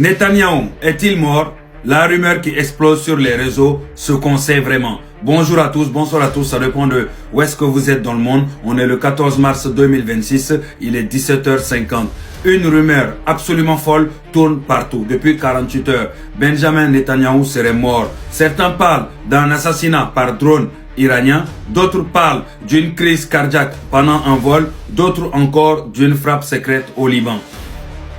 Netanyahou est-il mort? La rumeur qui explose sur les réseaux, ce qu'on sait vraiment. Bonjour à tous, bonsoir à tous, ça dépend de où est-ce que vous êtes dans le monde. On est le 14 mars 2026, il est 17h50. Une rumeur absolument folle tourne partout depuis 48 heures. Benjamin Netanyahou serait mort. Certains parlent d'un assassinat par drone iranien, d'autres parlent d'une crise cardiaque pendant un vol, d'autres encore d'une frappe secrète au Liban.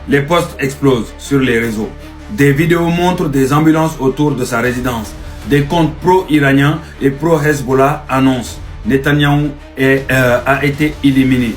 Les posts explosent sur les réseaux. Des vidéos montrent des ambulances autour de sa résidence. Des comptes pro-iraniens et pro-Hezbollah annoncent Netanyahou a été éliminé.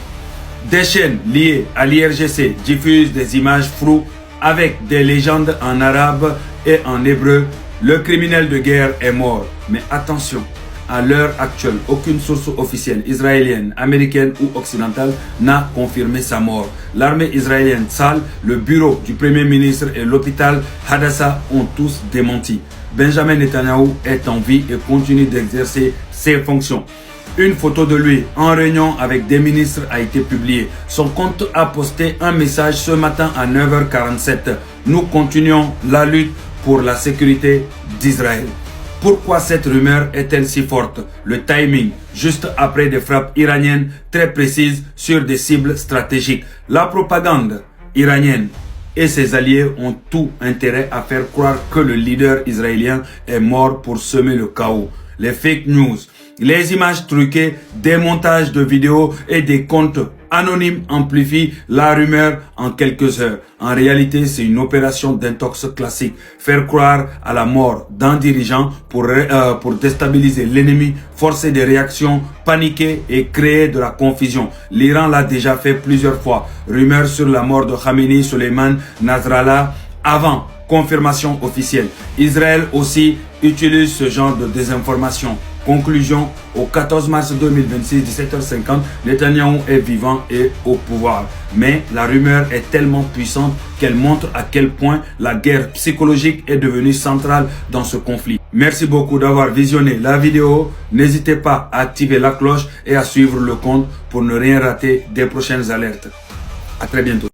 Des chaînes liées à l'IRGC diffusent des images floues avec des légendes en arabe et en hébreu. Le criminel de guerre est mort. Mais attention, à l'heure actuelle, aucune source officielle israélienne, américaine ou occidentale n'a confirmé sa mort. L'armée israélienne, Tzahal, le bureau du Premier ministre et l'hôpital Hadassah ont tous démenti. Benjamin Netanyahou est en vie et continue d'exercer ses fonctions. Une photo de lui en réunion avec des ministres a été publiée. Son compte a posté un message ce matin à 9h47. Nous continuons la lutte pour la sécurité d'Israël. Pourquoi cette rumeur est-elle si forte? Le timing, juste après des frappes iraniennes très précises sur des cibles stratégiques. La propagande iranienne et ses alliés ont tout intérêt à faire croire que le leader israélien est mort pour semer le chaos. Les fake news, les images truquées, des montages de vidéos et des comptes anonymes amplifient la rumeur en quelques heures. En réalité, c'est une opération d'intox classique. Faire croire à la mort d'un dirigeant pour déstabiliser l'ennemi, forcer des réactions, paniquer et créer de la confusion. L'Iran l'a déjà fait plusieurs fois. Rumeurs sur la mort de Khamenei, Soleiman, Nasrallah, avant confirmation officielle. Israël aussi utilise ce genre de désinformation. Conclusion, au 14 mars 2026, 17h50, Netanyahou est vivant et au pouvoir. Mais la rumeur est tellement puissante qu'elle montre à quel point la guerre psychologique est devenue centrale dans ce conflit. Merci beaucoup d'avoir visionné la vidéo. N'hésitez pas à activer la cloche et à suivre le compte pour ne rien rater des prochaines alertes. À très bientôt.